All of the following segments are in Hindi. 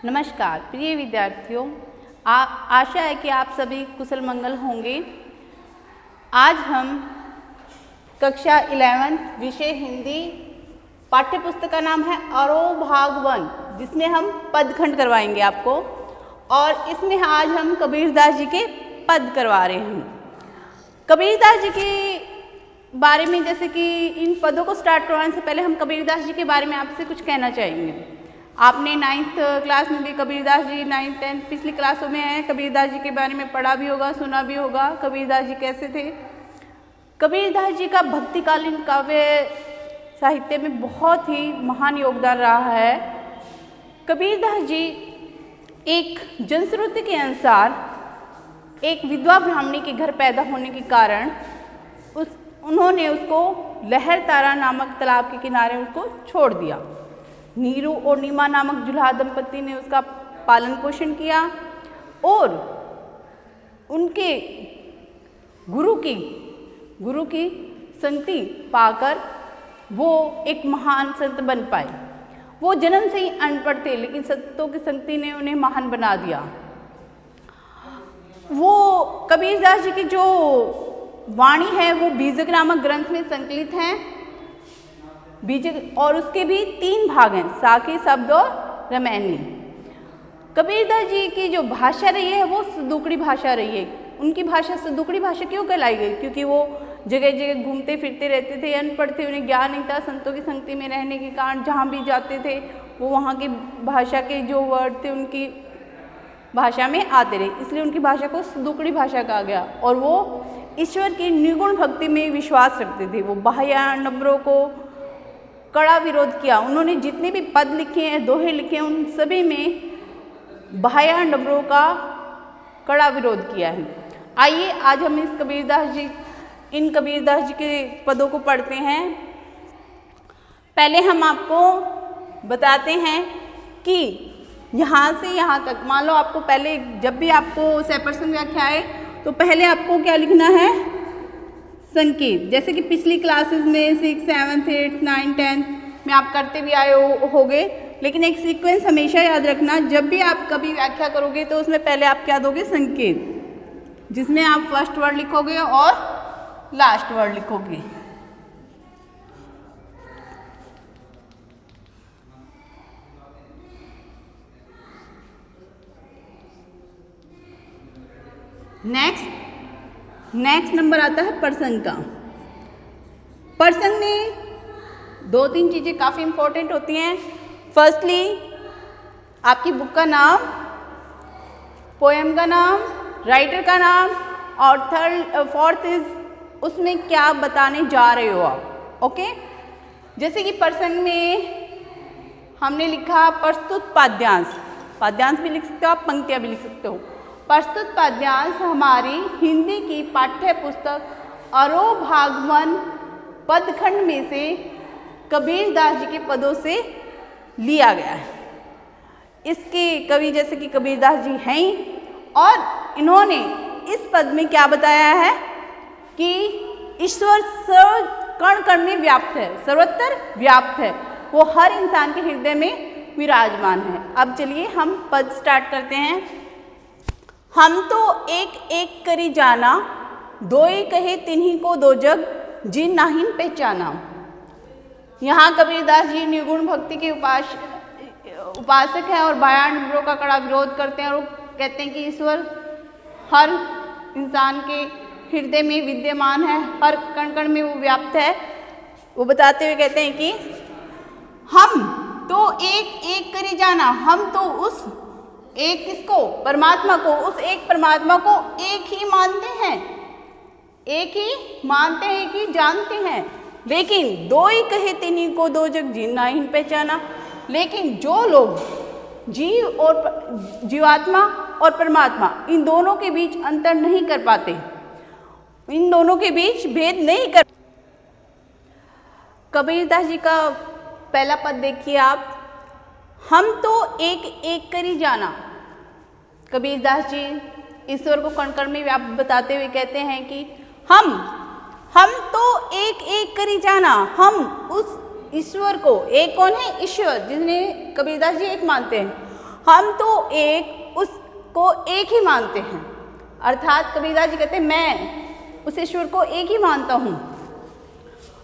नमस्कार प्रिय विद्यार्थियों, आशा है कि आप सभी कुशल मंगल होंगे। आज हम कक्षा 11 विषय हिंदी पाठ्य पुस्तक का नाम है आरोह भाग 1, जिसमें हम पदखंड करवाएंगे आपको। और इसमें आज हम कबीरदास जी के पद करवा रहे हैं। कबीरदास जी के बारे में, जैसे कि इन पदों को स्टार्ट करवाने से पहले हम कबीरदास जी के बारे में आपसे कुछ कहना चाहेंगे। आपने 9th क्लास में भी कबीरदास जी 9th 10th पिछली क्लासों में हैं, कबीरदास जी के बारे में पढ़ा भी होगा, सुना भी होगा। कबीरदास जी कैसे थे? कबीरदास जी का भक्तिकालीन काव्य साहित्य में बहुत ही महान योगदान रहा है। कबीरदास जी एक जनश्रुति के अनुसार एक विधवा ब्राह्मणी के घर पैदा होने के कारण उन्होंने उसको लहर तारा नामक तालाब के किनारे उसको छोड़ दिया। नीरू और नीमा नामक जुल्हा दंपति ने उसका पालन पोषण किया और उनके गुरु की संगति पाकर वो एक महान संत बन पाए। वो जन्म से ही अनपढ़ थे, लेकिन संतों की संगति ने उन्हें महान बना दिया। वो कबीरदास जी की जो वाणी है वो बीजक नामक ग्रंथ में संकलित है। बीजक और उसके भी 3 भाग हैं, साखी, शब्द और रामायणी। कबीरदास जी की जो भाषा रही है वो सदुकड़ी भाषा रही है। उनकी भाषा सदुकड़ी भाषा क्यों कहलाई गई? क्योंकि वो जगह जगह घूमते फिरते रहते थे, अनपढ़ थे, उन्हें ज्ञान नहीं था। संतों की संगति में रहने के कारण जहाँ भी जाते थे वो वहाँ की भाषा के जो वर्ड थे उनकी भाषा में आते रहे, इसलिए उनकी भाषा को सदुकड़ी भाषा कहा गया। और वो ईश्वर की निर्गुण भक्ति में विश्वास रखते थे। वो बाह्याडंबरों को कड़ा विरोध किया। उन्होंने जितने भी पद लिखे हैं, दोहे लिखे हैं, उन सभी में बाह्याडंबरों का कड़ा विरोध किया है। आइए आज हम इन कबीरदास जी के पदों को पढ़ते हैं। पहले हम आपको बताते हैं कि यहाँ से यहाँ तक, मान लो आपको पहले जब भी आपको सैपर्सन व्याख्या आए तो पहले आपको क्या लिखना है? संकेत। जैसे कि पिछली क्लासेस में 6, 7, 8, 9, 10 में आप करते भी आए होगे, लेकिन एक सीक्वेंस हमेशा याद रखना। जब भी आप कभी व्याख्या करोगे तो उसमें पहले आप क्या दोगे? संकेत, जिसमें आप फर्स्ट वर्ड लिखोगे और लास्ट वर्ड लिखोगे। नेक्स्ट नंबर आता है प्रसंग का। प्रसंग में 2-3 चीज़ें काफ़ी इंपॉर्टेंट होती हैं। फर्स्टली आपकी बुक का नाम, पोएम का नाम, राइटर का नाम, और फोर्थ इज उसमें क्या बताने जा रहे हो आप। ओके, जैसे कि प्रसंग में हमने लिखा प्रस्तुत पाद्यांश भी लिख सकते हो आप, पंक्तियाँ भी लिख सकते हो। प्रस्तुत पाद्यांश हमारी हिंदी की पाठ्य पुस्तक आरोह भाग 1 पदखंड में से कबीरदास जी के पदों से लिया गया है। इसके कवि जैसे कि कबीरदास जी हैं, और इन्होंने इस पद में क्या बताया है कि ईश्वर कण कण में व्याप्त है, सर्वत्र व्याप्त है, वो हर इंसान के हृदय में विराजमान है। अब चलिए हम पद स्टार्ट करते हैं। हम तो एक एक करी जाना, दोई कहे तिन्हीं को दो जग, जिन नाहिन पहचाना। यहाँ कबीरदास जी निर्गुण भक्ति के उपासक हैं और बाह्याडंबरों का कड़ा विरोध करते हैं, और वो कहते हैं कि ईश्वर हर इंसान के हृदय में विद्यमान है, हर कण कण में वो व्याप्त है। वो बताते हुए कहते हैं कि हम तो एक एक करी जाना, हम तो उस एक किसको? परमात्मा को, उस एक परमात्मा को एक ही मानते हैं, एक ही मानते हैं कि जानते हैं। लेकिन दो ही कहे तिन्हीं को दो जग, जिन नाहिन पहचाना। लेकिन जो लोग जीवात्मा और परमात्मा इन दोनों के बीच अंतर नहीं कर पाते, इन दोनों के बीच भेद नहीं कर। कबीरदास जी का पहला पद देखिए आप। हम तो एक एक करी जाना। कबीरदास जी ईश्वर को कण कण में व्याप्त बताते हुए कहते हैं कि हम तो एक एक करी जाना। हम उस ईश्वर को, एक कौन है? ईश्वर, जिन्हें कबीरदास जी एक मानते हैं। हम तो एक उसको एक ही मानते हैं, अर्थात कबीरदास जी कहते हैं मैं उस ईश्वर को एक ही मानता हूँ।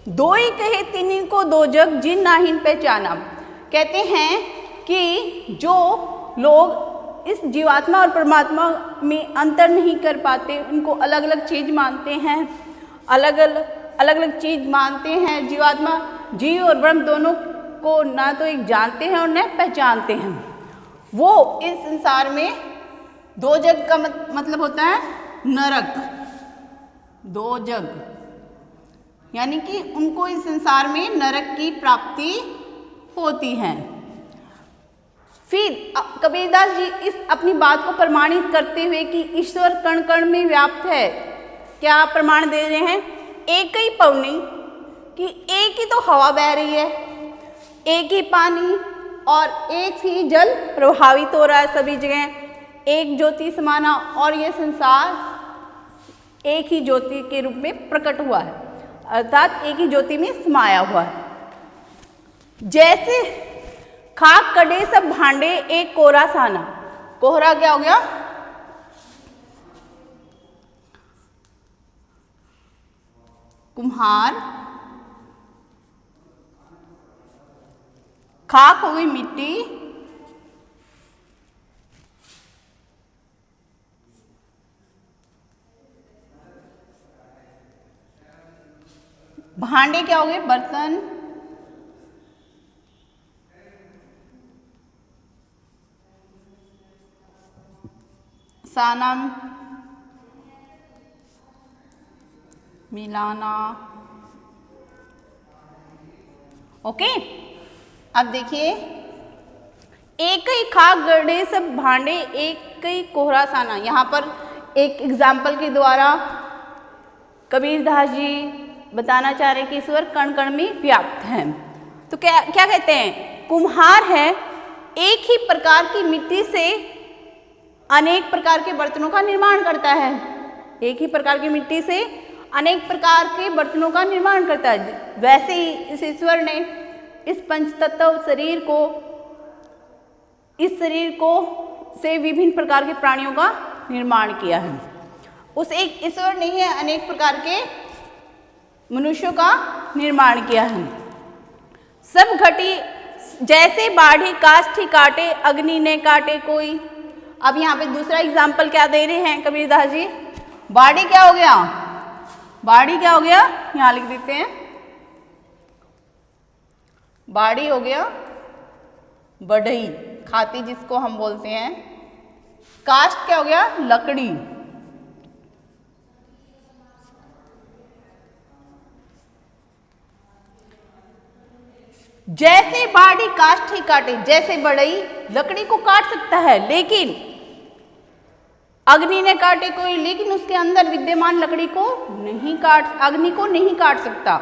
दो ही कहे तिन्हीं को दो जग जिन नाहिन पहचाना। कहते हैं कि जो लोग इस जीवात्मा और परमात्मा में अंतर नहीं कर पाते, उनको अलग अलग चीज़ मानते हैं, अलग अलग चीज़ मानते हैं, जीवात्मा जीव और ब्रह्म दोनों को ना तो एक जानते हैं और न पहचानते हैं, वो इस संसार में दो जग का मतलब होता है नरक, दो जग, यानी कि उनको इस संसार में नरक की प्राप्ति होती है। फिर कबीरदास जी इस अपनी बात को प्रमाणित करते हुए कि ईश्वर कण कण में व्याप्त है, क्या प्रमाण दे रहे हैं? एक ही पवनी कि एक ही तो हवा बह रही है, एक ही पानी और एक ही जल प्रभावित हो रहा है सभी जगह, एक ज्योति समाना, और ये संसार एक ही ज्योति के रूप में प्रकट हुआ है, अर्थात एक ही ज्योति में समाया हुआ है। जैसे खाक कड़े सब भांडे एक कोरा साना। कोहरा क्या हो गया? कुम्हार, खाक हो गई मिट्टी, भांडे क्या हो गए? बर्तन, सानम मिलाना। ओके, अब देखिए, एक ही खाक गड़े सब भांडे एक ही कोहरा साना। यहाँ पर एक एग्जाम्पल के द्वारा कबीरदास जी बताना चाह रहे हैं कि ईश्वर कण कण में व्याप्त है। तो क्या क्या कहते हैं? कुम्हार है, एक ही प्रकार की मिट्टी से अनेक प्रकार के बर्तनों का निर्माण करता है, एक ही प्रकार की मिट्टी से अनेक प्रकार के बर्तनों का निर्माण करता है। वैसे ही इस ईश्वर ने इस पंचतत्व शरीर को, इस शरीर को से विभिन्न प्रकार के प्राणियों का निर्माण किया है। उस एक ईश्वर ने ही अनेक प्रकार के मनुष्यों का निर्माण किया है। सब घटी जैसे बाढ़ी काष्ठी काटे, अग्नि ने काटे कोई। अब यहाँ पे दूसरा एग्जाम्पल क्या दे रहे हैं कबीरदास जी? बाड़ी क्या हो गया? बाड़ी क्या हो गया? यहाँ लिख देते हैं, बाड़ी हो गया बढ़ई, खाती जिसको हम बोलते हैं। काष्ठ क्या हो गया? लकड़ी। जैसे बाड़ी काष्ठी काटे, जैसे बढ़ई लकड़ी को काट सकता है, लेकिन अग्नि ने काटे कोई, लेकिन उसके अंदर विद्यमान लकड़ी को नहीं काट, अग्नि को नहीं काट सकता।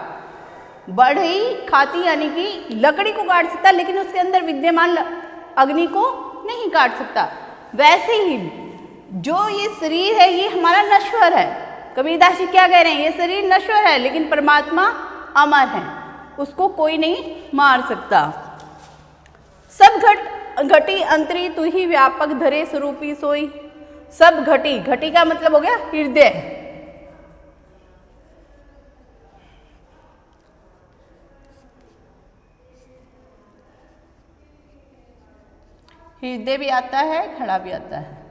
बढ़ई खाती यानी कि लकड़ी को काट सकता, लेकिन उसके अंदर विद्यमान अग्नि को नहीं काट सकता। वैसे ही जो ये शरीर है ये हमारा नश्वर है। कबीरदास जी क्या कह रहे हैं? ये शरीर नश्वर है, लेकिन परमात्मा अमर है, उसको कोई नहीं मार सकता। सब घटी अंतरी तू ही व्यापक धरे स्वरूपी सोई। सब घटी, घटी का मतलब हो गया हृदय। हृदय भी आता है, घड़ा भी आता है।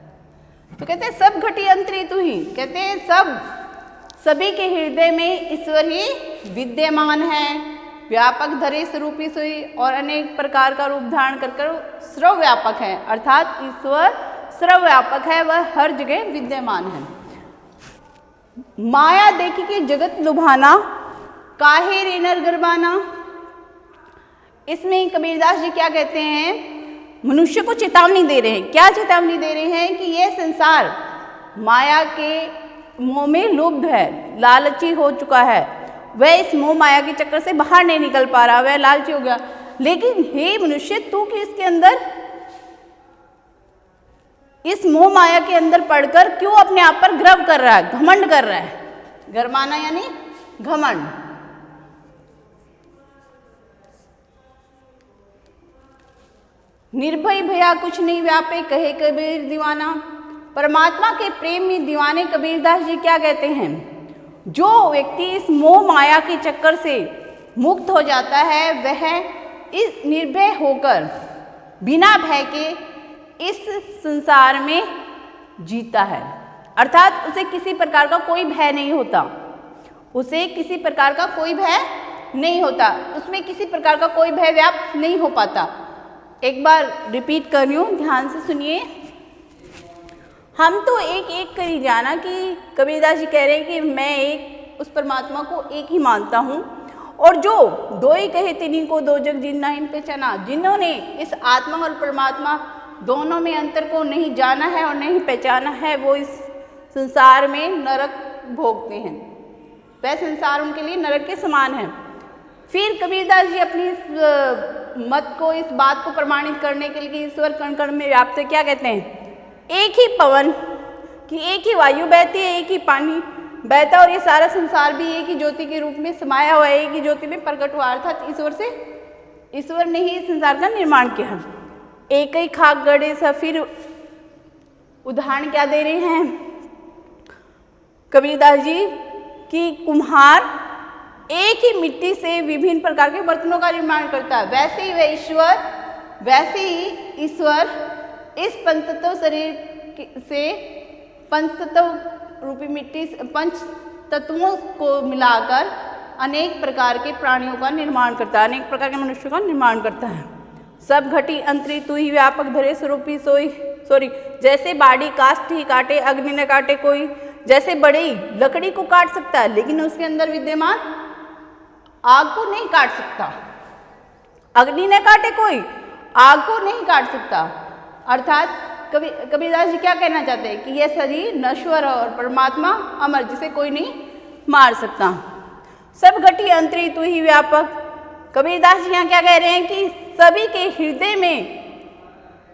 तो कहते हैं सब घटी अंतरी तू ही, कहते हैं सब, सभी के हृदय में ईश्वर ही विद्यमान है। व्यापक धरे स्वरूपी सोई, और अनेक प्रकार का रूप धारण कर सर्व व्यापक है, अर्थात ईश्वर सर्व व्यापक है, वह हर जगह विद्यमान है। माया देखी कि जगत लुभाना, काहे रे नर गरबाना। इसमें कबीरदास जी क्या कहते हैं? मनुष्य को चेतावनी दे रहे हैं। क्या चेतावनी दे रहे हैं? कि यह संसार माया के मोह में लुब्ध है, लालची हो चुका है, वह इस मोह माया के चक्कर से बाहर नहीं निकल पा रहा, वह लालची हो गया। लेकिन हे मनुष्य, तू कि इसके अंदर, इस मोह माया के अंदर पढ़कर क्यों अपने आप पर गर्व कर रहा है, घमंड कर रहा है? गरमाना यानी घमंड। निर्भय भया कुछ नहीं व्यापे कहे कबीर दीवाना। परमात्मा के प्रेम में दीवाने कबीरदास जी क्या कहते हैं? जो व्यक्ति इस मोह माया के चक्कर से मुक्त हो जाता है वह इस निर्भय होकर बिना भय के इस संसार में जीता है। अर्थात उसे किसी प्रकार का कोई भय नहीं होता, उसे किसी प्रकार का कोई भय नहीं होता, उसमें किसी प्रकार का कोई भय व्याप्त नहीं हो पाता। एक बार रिपीट कर रही हूँ, ध्यान से सुनिए। हम तो एक एक करी जाना कि कबीरदास जी कह रहे हैं कि मैं एक उस परमात्मा को एक ही मानता हूँ, और जो दो ही कहे तिन्हीं को दो जग जीना इन पहचाना। जिन्होंने इस आत्मा और परमात्मा दोनों में अंतर को नहीं जाना है और नहीं पहचाना है, वो इस संसार में नरक भोगते हैं। वह संसार उनके लिए नरक के समान है। फिर कबीरदास जी अपनी इस मत को, इस बात को प्रमाणित करने के लिए ईश्वर कण कण में व्याप्त है, क्या कहते हैं? एक ही पवन कि एक ही वायु बहती है, एक ही पानी बहता, और ये सारा संसार भी एक ही ज्योति के रूप में समाया हुआ है, एक ही ज्योति में प्रकट हुआ। अर्थात ईश्वर ने ही इस संसार का निर्माण किया। एक ही खाक गड़े सा। फिर उदाहरण क्या दे रहे हैं कबीरदास जी कि कुम्हार एक ही मिट्टी से विभिन्न प्रकार के बर्तनों का निर्माण करता है, वैसे ही ईश्वर इस पंचतत्व शरीर से पंचतत्व रूपी मिट्टी, पंच तत्वों को मिलाकर अनेक प्रकार के प्राणियों का निर्माण करता है, अनेक प्रकार के मनुष्यों का निर्माण करता है। सब घटी अंतरी तू ही व्यापक धरे स्वरूपी सोई। जैसे बाड़ी काष्ठ ही काटे अग्नि न काटे कोई। जैसे बड़ी लकड़ी को काट सकता है लेकिन उसके अंदर विद्यमान आग को नहीं काट सकता, अग्नि न काटे कोई, आग को नहीं काट सकता। अर्थात कबीरदास जी क्या कहना चाहते हैं कि यह शरीर नश्वर और परमात्मा अमर, जिसे कोई नहीं मार सकता। सब घटी अंतरी तू ही व्यापक। कबीरदास जी यहाँ क्या कह रहे हैं कि सभी के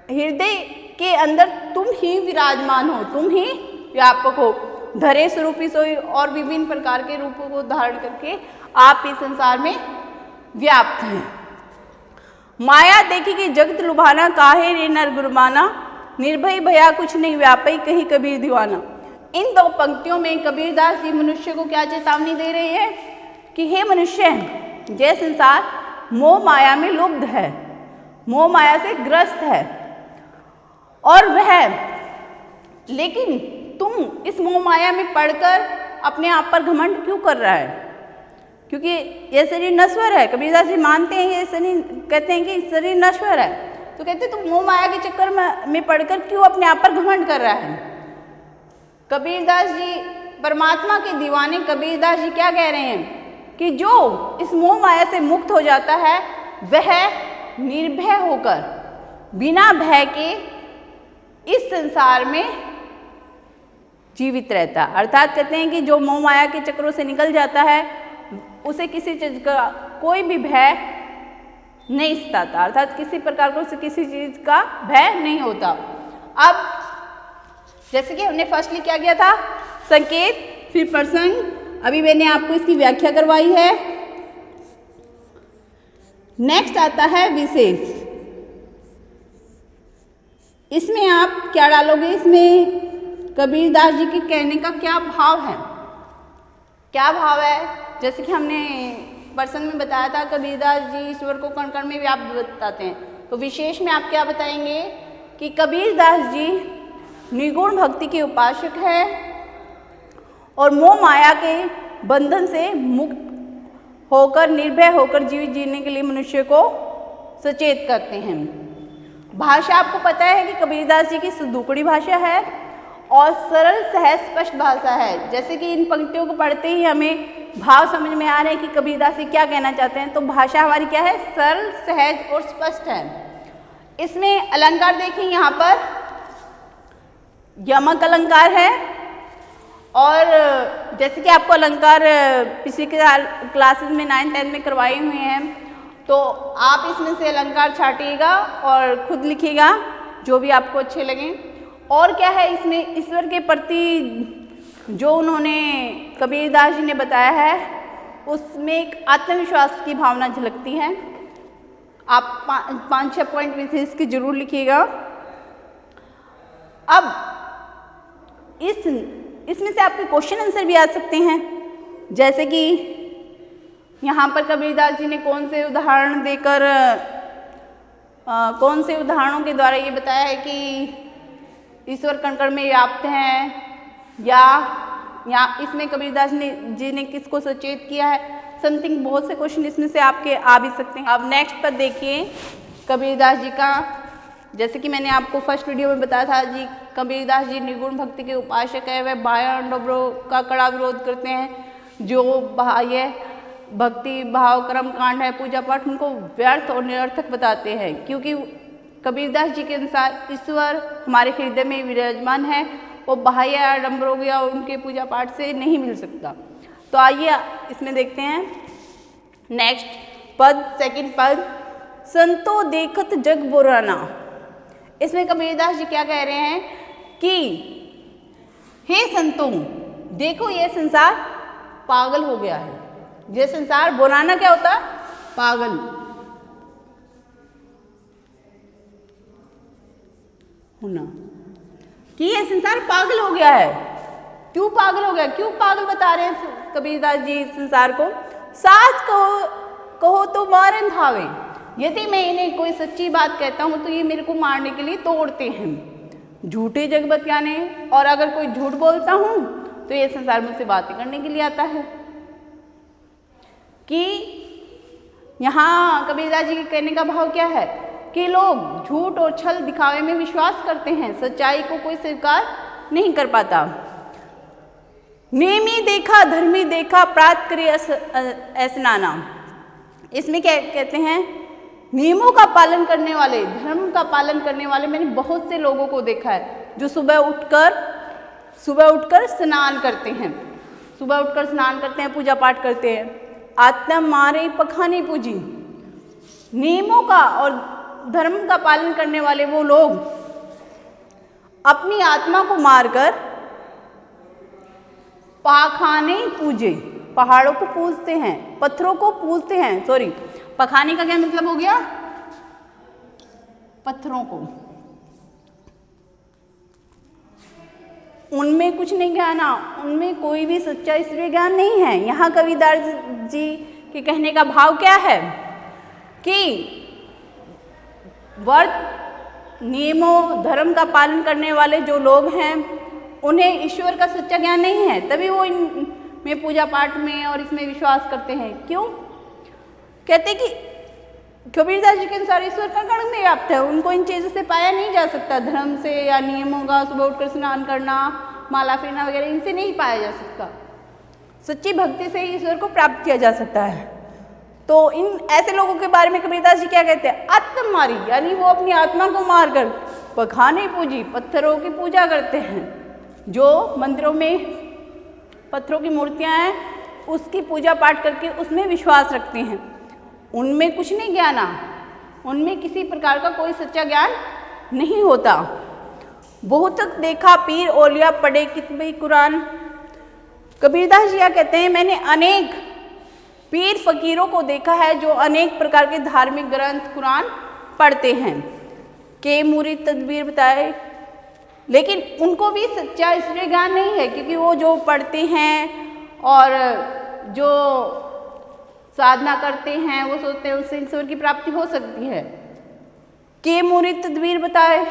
हृदय के अंदर तुम ही विराजमान हो, तुम ही व्यापक हो। धरे स्वरूपी सोई, और विभिन्न प्रकार के रूपों को धारण करके आप इस संसार में व्याप्त हैं। माया देखी कि जगत लुभाना, काहे रे नर गुरबाना, निर्भय भया कुछ नहीं व्यापी कहीं कबीर दीवाना। इन दो पंक्तियों में कबीरदास जी मनुष्य को क्या चेतावनी दे रहे हैं कि हे मनुष्य, यह संसार मोह माया में लुब्ध है, मोह माया से ग्रस्त है, और लेकिन तुम इस मोह माया में पड़कर अपने आप पर घमंड क्यों कर रहा है? क्योंकि यह शरीर नश्वर है। कबीरदास जी मानते हैं ये शरीर, कहते हैं कि शरीर नश्वर है, तो कहते तुम मोह माया के चक्कर में पड़कर क्यों अपने आप पर घमंड कर रहा है? कबीरदास जी, परमात्मा के दीवाने कबीरदास जी क्या कह रहे हैं कि जो इस मोह माया से मुक्त हो जाता है वह निर्भय होकर बिना भय के इस संसार में जीवित रहता। अर्थात कहते हैं कि जो मोह माया के चक्रों से निकल जाता है उसे किसी चीज का कोई भी भय नहीं सताता, अर्थात किसी प्रकार को उसे किसी चीज का भय नहीं होता। अब जैसे कि हमने फर्स्टली क्या किया था, संकेत, फिर प्रसंग, अभी मैंने आपको इसकी व्याख्या करवाई है। नेक्स्ट आता है विशेष। इसमें आप क्या डालोगे? इसमें कबीरदास जी के कहने का क्या भाव है, क्या भाव है? जैसे कि हमने प्रसंग में बताया था, कबीरदास जी ईश्वर को कण कण में व्याप्त बताते हैं, तो विशेष में आप क्या बताएंगे कि कबीरदास जी निर्गुण भक्ति के उपासक है और मोह माया के बंधन से मुक्त होकर निर्भय होकर जीवित जीने के लिए मनुष्य को सचेत करते हैं। भाषा आपको पता है कि कबीरदास जी की सुदुकड़ी भाषा है और सरल सहज स्पष्ट भाषा है। जैसे कि इन पंक्तियों को पढ़ते ही हमें भाव समझ में आ रहे हैं कि कबीरदास जी क्या कहना चाहते हैं। तो भाषा हमारी क्या है? सरल, सहज और स्पष्ट है। इसमें अलंकार देखिए, यहाँ पर यमक अलंकार है, और जैसे कि आपको अलंकार पिछली क्लासेस में 9th 10th में करवाए हुए हैं, तो आप इसमें से अलंकार छाटिएगा और खुद लिखिएगा जो भी आपको अच्छे लगें। और क्या है इसमें, ईश्वर के प्रति जो उन्होंने कबीरदास जी ने बताया है उसमें एक आत्मविश्वास की भावना झलकती है। आप 5-6 पॉइंट विशेष के जरूर लिखिएगा। अब इसमें से आपके क्वेश्चन आंसर भी आ सकते हैं, जैसे कि यहाँ पर कबीरदास जी ने कौन से उदाहरण देकर कौन से उदाहरणों के द्वारा ये बताया है कि ईश्वर कण कण में व्याप्त हैं, या इसमें कबीरदास जी ने किसको सचेत किया है। समथिंग बहुत से क्वेश्चन इसमें से आपके आ भी सकते हैं। अब नेक्स्ट पर देखिए कबीरदास जी का, जैसे कि मैंने आपको फर्स्ट वीडियो में बताया था जी, कबीरदास जी निर्गुण भक्ति के उपासक है। वह बाह्य अंडों का कड़ा विरोध करते हैं। जो बाह्य भक्ति भाव कर्म कांड है, पूजा पाठ, उनको व्यर्थ और निरर्थक बताते हैं, क्योंकि कबीरदास जी के अनुसार ईश्वर हमारे हृदय में विराजमान है, वो बाह्य आडंबरों या उनके पूजा पाठ से नहीं मिल सकता। तो आइए इसमें देखते हैं नेक्स्ट पद, सेकंड पद, संतो देखत जग बुराना। इसमें कबीरदास जी क्या कह रहे हैं कि हे संतों, देखो ये संसार पागल हो गया है। ये संसार, बुराना क्या होता है? पागल। होना कि ये संसार पागल हो गया है। क्यों पागल हो गया? क्यों पागल बता रहे हैं कबीरदास जी संसार को? साच कहो तो मारन धावे। यदि मैं इन्हें कोई सच्ची बात कहता हूं तो ये मेरे को मारने के लिए तोड़ते हैं, झूठे जगबतियाने। और अगर कोई झूठ बोलता हूं तो ये संसार मुझसे बातें करने के लिए आता है। कि यहाँ कबीरदास जी के कहने का भाव क्या है कि लोग झूठ और छल दिखावे में विश्वास करते हैं, सच्चाई को कोई स्वीकार नहीं कर पाता। नेमी देखा धर्मी देखा प्रात करे ऐसनाना। इसमें क्या कहते हैं? नियमों का पालन करने वाले, धर्म का पालन करने वाले मैंने बहुत से लोगों को देखा है जो सुबह उठकर स्नान करते हैं, पूजा पाठ करते हैं। आत्मा मारे पखाने पूजी। नियमों का और धर्म का पालन करने वाले वो लोग अपनी आत्मा को मारकर पाखाने पूजे, पहाड़ों को पूजते हैं, पत्थरों को पूजते हैं। सॉरी, पखाने का क्या मतलब हो गया? पत्थरों को। उनमें कुछ नहीं ज्ञाना, उनमें कोई भी सच्चा ईश्वरीय ज्ञान नहीं है। यहाँ कबीरदास जी के कहने का भाव क्या है कि व्रत नियमों धर्म का पालन करने वाले जो लोग हैं उन्हें ईश्वर का सच्चा ज्ञान नहीं है, तभी वो इनमें पूजा पाठ में और इसमें विश्वास करते हैं। क्यों? कहते कि कबीरदास जी के अनुसार ईश्वर कण कण में व्याप्त है, उनको इन चीज़ों से पाया नहीं जा सकता। धर्म से या नियमों का, सुबह उठकर स्नान करना, माला फेरना वगैरह, इनसे नहीं पाया जा सकता। सच्ची भक्ति से ही ईश्वर को प्राप्त किया जा सकता है। तो इन ऐसे लोगों के बारे में कबीरदास जी क्या कहते हैं? आत्ममारी, यानी वो अपनी आत्मा को मारकर पखाने पूजी, पत्थरों की पूजा करते हैं। जो मंदिरों में पत्थरों की मूर्तियां हैं उसकी पूजा पाठ करके उसमें विश्वास रखते हैं। उनमें कुछ नहीं ज्ञाना, उनमें किसी प्रकार का कोई सच्चा ज्ञान नहीं होता। बहुत तक देखा पीर औलिया पढ़े कितबी कुरान। कबीरदास जी क्या कहते हैं? मैंने अनेक पीर फकीरों को देखा है जो अनेक प्रकार के धार्मिक ग्रंथ कुरान पढ़ते हैं, के मुरीद तदबीर बताए, लेकिन उनको भी सच्चा ईश्वरीय ज्ञान नहीं है, क्योंकि वो जो पढ़ते हैं और जो साधना करते हैं वो सोचते हैं उससे ईश्वर की प्राप्ति हो सकती है। के मुरीद तदबीर बताए,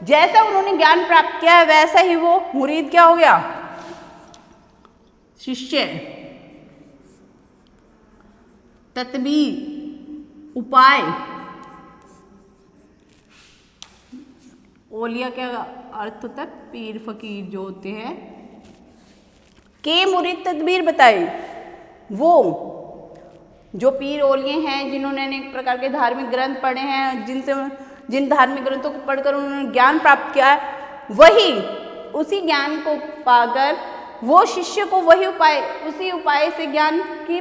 जैसा उन्होंने ज्ञान प्राप्त किया है वैसा ही वो मुरीद क्या हो गया? शिष्य। तदबीर उपाय, ओलिया क्या अर्थ होता है? पीर फकीर जो होते हैं। के मुरीद तदबीर बताए, वो जो पीर ओलिए हैं जिन्होंने अनेक प्रकार के धार्मिक ग्रंथ पढ़े हैं, जिन धार्मिक ग्रंथों को पढ़कर उन्होंने ज्ञान प्राप्त किया है, वही उसी ज्ञान को पाकर वो शिष्य को उसी उपाय से ज्ञान की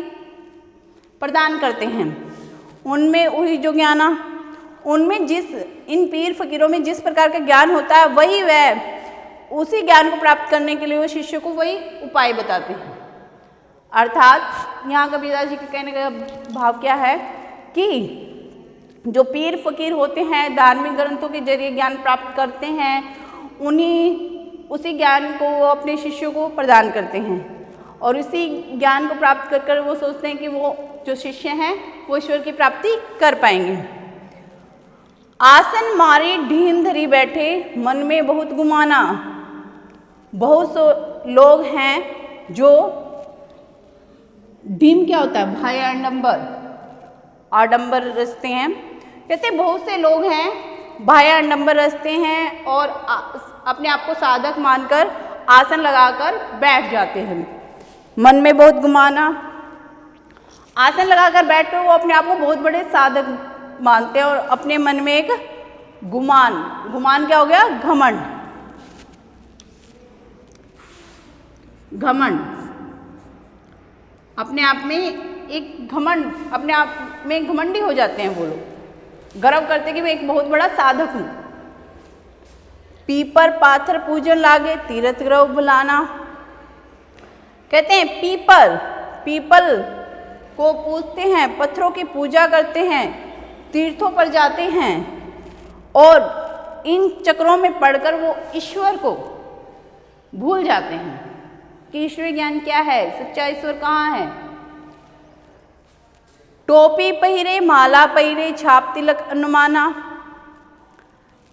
प्रदान करते हैं। उनमें वही जो ज्ञाना, उनमें इन पीर फकीरों में जिस प्रकार का ज्ञान होता है वही वह उसी ज्ञान को प्राप्त करने के लिए वो शिष्य को वही उपाय बताते हैं। अर्थात यहाँ कबीरदास जी के कहने का भाव क्या है कि जो पीर फकीर होते हैं धार्मिक ग्रंथों के जरिए ज्ञान प्राप्त करते हैं, उसी ज्ञान को वो अपने शिष्यों को प्रदान करते हैं और उसी ज्ञान को प्राप्त कर कर वो सोचते हैं कि वो जो शिष्य हैं वो ईश्वर की प्राप्ति कर पाएंगे। आसन मारे ढीम धरी बैठे मन में बहुत गुमाना। बहुत से लोग हैं जो ढीम क्या होता है, भाई आडंबर रचते हैं। कहते बहुत से लोग हैं भाई आडंबर रचते हैं और अपने आप को साधक मानकर आसन लगाकर बैठ जाते हैं। मन में बहुत गुमाना, आसन लगाकर बैठकर वो अपने आप को बहुत बड़े साधक मानते हैं और अपने मन में एक गुमान क्या हो गया, घमंड, अपने आप में एक घमंड, अपने आप में घमंडी हो जाते हैं वो लोग, गर्व करते हैं कि मैं एक बहुत बड़ा साधक हूँ। पीपर पाथर पूजन लागे तीर्थ ग्रह बुलाना। कहते हैं पीपल को पूजते हैं, पत्थरों की पूजा करते हैं, तीर्थों पर जाते हैं और इन चक्रों में पढ़कर वो ईश्वर को भूल जाते हैं कि ईश्वरीय ज्ञान क्या है, सच्चा ईश्वर कहाँ है। टोपी पहिरे माला पहिरे छाप तिलक अनुमाना।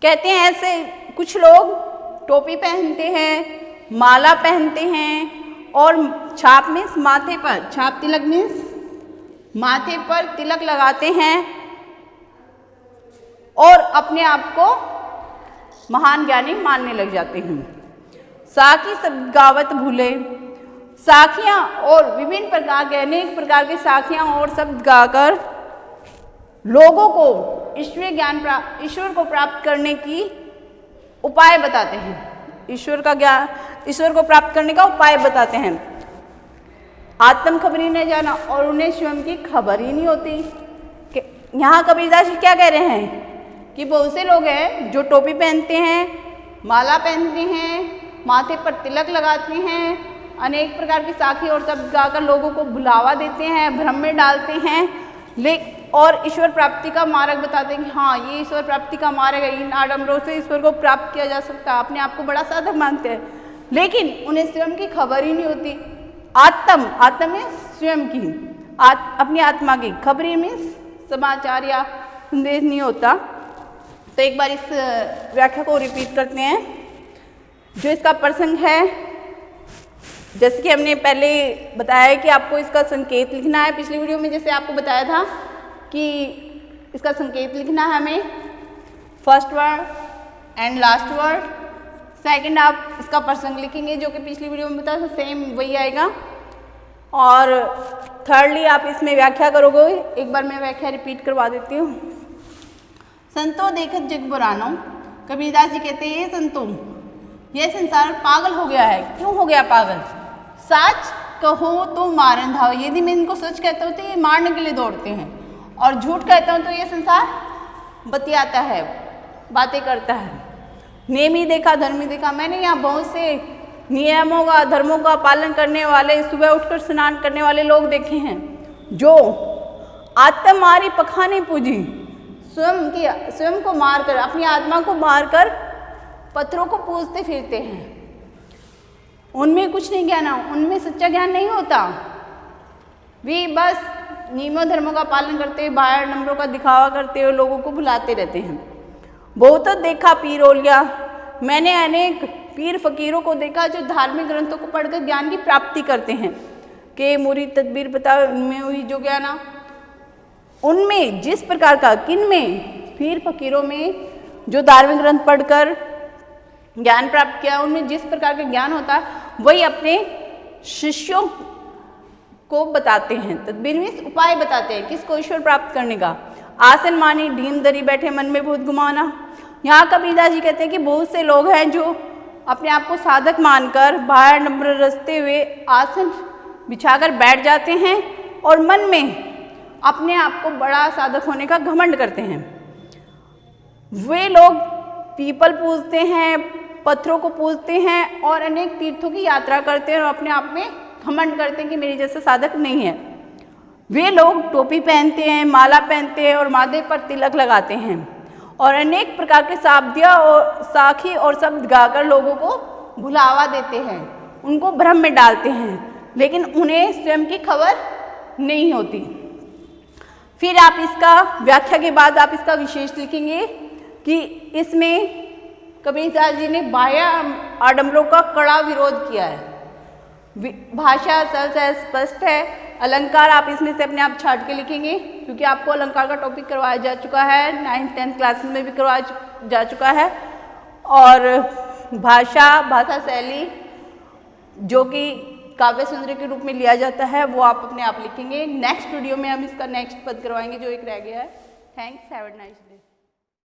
कहते हैं ऐसे कुछ लोग टोपी पहनते हैं, माला पहनते हैं और छाप मीन्स माथे पर, छाप तिलक मीन्स माथे पर तिलक लगाते हैं और अपने आप को महान ज्ञानी मानने लग जाते हैं। साखी सब गावत भूले। साखियाँ और विभिन्न प्रकार के अनेक प्रकार के साखियाँ और शब्द गाकर लोगों को ईश्वर को प्राप्त करने की उपाय बताते हैं। ईश्वर को प्राप्त करने का उपाय बताते हैं। आत्म खबर ही नहीं जाना और उन्हें स्वयं की खबर ही नहीं होती। यहाँ कबीरदास जी क्या कह रहे हैं कि बहुत से लोग हैं जो टोपी पहनते हैं, माला पहनते हैं, माथे पर तिलक लगाते हैं, अनेक प्रकार की साखी और शब्द गाकर लोगों को भुलावा देते हैं, भ्रम में डालते हैं, और ईश्वर प्राप्ति का मार्ग बताते हैं कि हाँ ये ईश्वर प्राप्ति का मार्ग है, इन आडंबरों से ईश्वर को प्राप्त किया जा सकता है। अपने आप को बड़ा साधक मानते हैं, लेकिन उन्हें स्वयं की खबर ही नहीं होती। आत्म में स्वयं की अपनी आत्मा की खबरी में समाचार या संदेश नहीं होता। तो एक बार इस व्याख्या को रिपीट करते हैं जो इसका प्रसंग है। जैसे कि हमने पहले बताया कि आपको इसका संकेत लिखना है। पिछली वीडियो में जैसे आपको बताया था कि इसका संकेत लिखना है हमें, first word and last word. Second आप इसका प्रसंग लिखेंगे जो कि पिछली वीडियो में बताया था, सेम वही आएगा। और थर्डली आप इसमें व्याख्या करोगे। एक बार मैं व्याख्या रिपीट करवा देती हूँ। संतो देखत जग बुरानो। कबीरदास जी कहते हैं ये संतों, यह संसार पागल हो गया है। क्यों हो गया पागल? सच कहो तो मारन धाव। यदि मैं इनको सच कहता हूँ तो ये मारने के लिए दौड़ते हैं, और झूठ कहता हूँ तो ये संसार बतियाता है, बातें करता है। नेमी देखा धर्मी देखा। मैंने यहाँ बहुत से नियमों का, धर्मों का पालन करने वाले, सुबह उठकर स्नान करने वाले लोग देखे हैं जो आत्म मारी पखाने पूजी, स्वयं को मारकर, अपनी आत्मा को मारकर पत्थरों को पूजते फिरते हैं। उनमें कुछ नहीं ज्ञान, उनमें सच्चा ज्ञान नहीं होता। वे बस नियमों धर्मों का पालन करते हुए, बाहर नंबरों का दिखावा करते हुए लोगों को भुलाते रहते हैं। बहुत देखा पीर ओलिया। मैंने अनेक पीर फकीरों को देखा जो धार्मिक ग्रंथों को पढ़कर ज्ञान की प्राप्ति करते हैं कि मुरीद तदबीर बताओ, उनमें हुई जो ज्ञान, उनमें जिस प्रकार का, किन में? पीर फकीरों में जो धार्मिक ग्रंथ पढ़कर ज्ञान प्राप्त किया, उनमें जिस प्रकार का ज्ञान होता है वही अपने शिष्यों को बताते हैं। तदबीर में उपाय बताते हैं किसको? ईश्वर प्राप्त करने का। आसन मानी ढीम धरी बैठे मन में बहुत गुमाना। यहाँ कबीरदास जी कहते हैं कि बहुत से लोग हैं जो अपने आप को साधक मानकर बाहर नंबर रचते हुए आसन बिछाकर बैठ जाते हैं और मन में अपने आप को बड़ा साधक होने का घमंड करते हैं। वे लोग पीपल पूजते हैं, पत्थरों को पूजते हैं और अनेक तीर्थों की यात्रा करते हैं और अपने आप में घमंड करते हैं कि मेरे जैसा साधक नहीं है। वे लोग टोपी पहनते हैं, माला पहनते हैं और माथे पर तिलक लगाते हैं और अनेक प्रकार के शाब्दिया और साखी और शब्द गाकर लोगों को भुलावा देते हैं, उनको भ्रम में डालते हैं, लेकिन उन्हें स्वयं की खबर नहीं होती। फिर आप इसका व्याख्या के बाद आप इसका विशेष लिखेंगे कि इसमें कबीरदास जी ने बाह्य आडंबरों का कड़ा विरोध किया है। भाषा सरल है, स्पष्ट है। अलंकार आप इसमें से अपने आप छाट के लिखेंगे क्योंकि आपको अलंकार का टॉपिक करवाया जा चुका है, 9th 10th क्लास में भी करवाया जा चुका है। और भाषा शैली जो कि काव्य सुंदरी के रूप में लिया जाता है वो आप अपने आप लिखेंगे। नेक्स्ट वीडियो में हम इसका नेक्स्ट पद करवाएंगे जो एक रह गया है। Thanks, have a nice day.